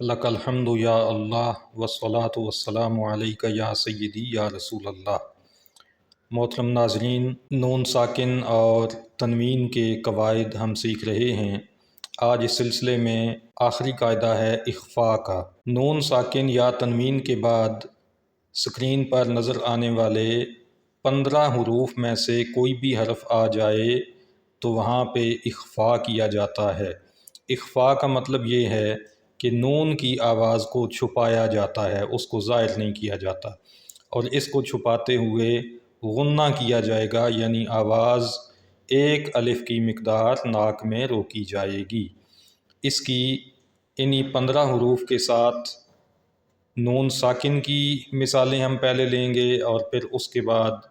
लकल हम्दु या अल्लाह वस्सलातु वस्सलामु अलैका या सय्यदी या रसूल अल्लाह। मोहतरम नाज़रीन, नून साकिन और तनवीन के कवायद हम सीख रहे हैं। आज इस सिलसिले में आखिरी कायदा है इख्फ़ा का। नून साकिन या तनवीन के बाद स्क्रीन पर नज़र आने वाले 15 हरूफ में से कोई भी हरफ आ जाए तो वहाँ पे इख्फ़ा किया जाता है। इख्फ़ा का मतलब ये है कि नून की आवाज़ को छुपाया जाता है, उसको ज़ाहिर नहीं किया जाता, और इसको छुपाते हुए गुन्ना किया जाएगा, यानी आवाज़ एक अलिफ की मिक़दार नाक में रोकी जाएगी। इसकी इन्हीं 15 हरूफ के साथ नून साकिन की मिसालें हम पहले लेंगे और फिर उसके बाद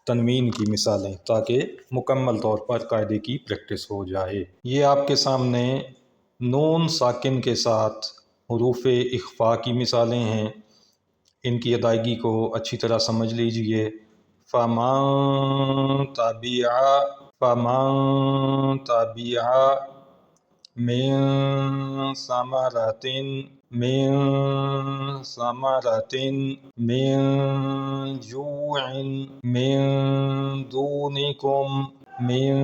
तनवीन की मिसालें, ताकि मुकम्मल तौर पर कायदे की प्रैक्टिस हो जाए। ये आपके सामने नून साकिन के साथ हरूफ इख्फ़ा की मिसालें हैं। इनकी अदायगी को अच्छी तरह समझ लीजिए। फ़मन तबिआ, फ़मन तबिआ मिन समरतिन, मिन समरतिन, मिन जूइन, मिन दूनिकुम, मिन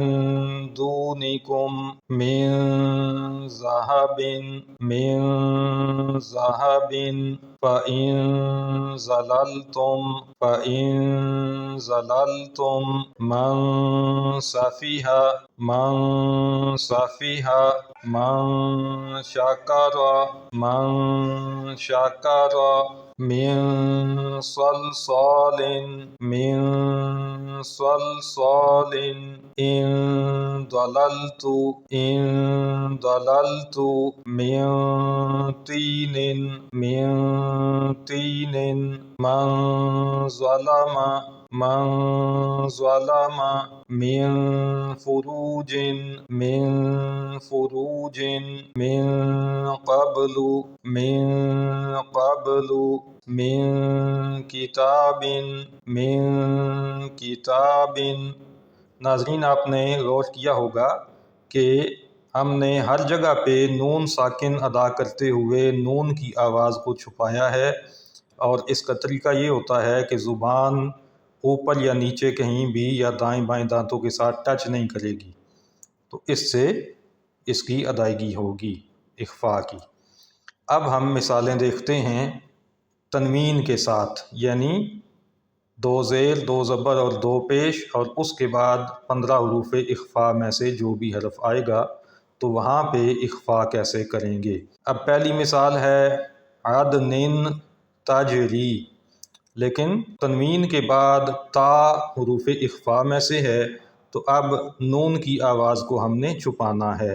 दूनिकुम, मिन ज़हबिन, मिन ज़हबिन, फ़इन ज़ललतुम, फ़इन ज़ललतुम, मन सफ़िहा, मन सफ़िहा, मन शकरा, मन शकरा, मिन सलसालिन, मिन सलसालिन, इन दललतु, इन दललतु, मिन तीनिन, मिन तीनिन, मन ज़लमा, मन ज़लमा, मिन फ़ुरूजिन, मिन फ़ुरूजिन, मिन क़ब्लु, मिन क़ब्लु, मिन किताबिन, मिन किताबिन। नाज़रीन, आपने गौर किया होगा कि हमने हर जगह पे नून साकिन अदा करते हुए नून की आवाज़ को छुपाया है, और इसका तरीका ये होता है कि ज़ुबान ऊपर या नीचे कहीं भी या दाएं बाएं दांतों के साथ टच नहीं करेगी, तो इससे इसकी अदायगी होगी इख्फ़ा की। अब हम मिसालें देखते हैं तनवीन के साथ, यानी दो ज़ेर, दो ज़बर और दो पेश, और उसके बाद 15 हरूफ इख्फ़ा में से जो भी हरफ आएगा तो वहाँ पे इख्फ़ा कैसे करेंगे। अब पहली मिसाल है अदनिन तजरी, लेकिन तनवीन के बाद ता हरूफ इख्फ़ा में से है, तो अब नून की आवाज़ को हमने छुपाना है।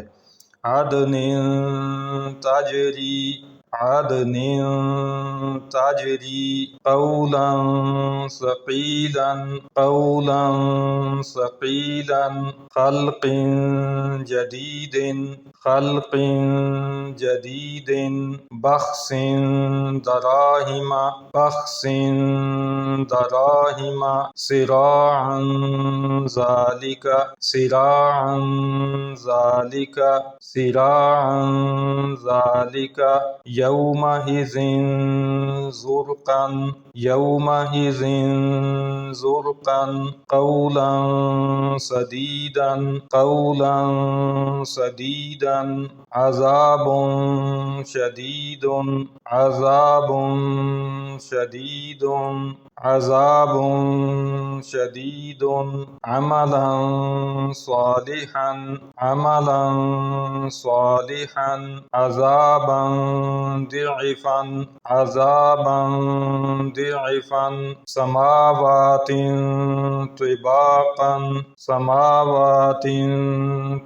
अदनिन तजरी, अदनिन तजरी, क़ौलन सक़ीलन, क़ौलन सक़ीलन, ख़ल्क़िन जदीदिन, ख़ल्क़िन जदीदिन, बख़्सिन दराहिमा, बख़्सिन दराहिमा, सिराअन ज़ालिका, सिराअन ज़ालिका, सिराअन ज़ालिका, यौमइज़िन ज़ुरक़न, यौमइज़िन ज़ुरक़न, क़ौलन सदीदन, क़ौलन सदीदन, अज़ाबुन शदीदुन, अज़ाबुन शदीदुन, अज़ाबुन शदीदुन, अमलन सालिहन, अमलन सालिहन, अज़ाबन दिअफ़न, अज़ाबन दिअफ़न, समावातिन तिबाक़न, समावातिन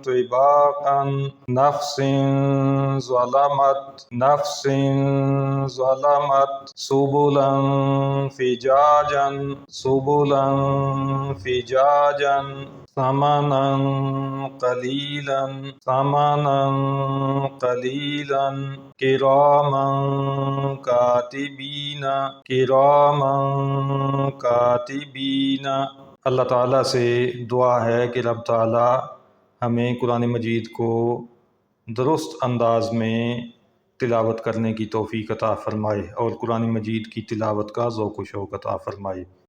तिबाक़न, नफ़्सिन ज़लमत, नफ़्सिन ज़लमत, सुबुलन फ़िजाजन, सुबुलन फ़िजाजन, समनन क़लीलन, समनन क़लीलन, किरामन कातिबीना, किरामन कातिबीना। अल्लाह ताला से दुआ है कि रब ताला हमें कुरान मजीद को दुरुस्त अंदाज में तिलावत करने की तौफ़ीक़ अता फ़रमाए और कुरान मजीद की तिलावत का ज़ौक़ व शौक़ अता फ़रमाए।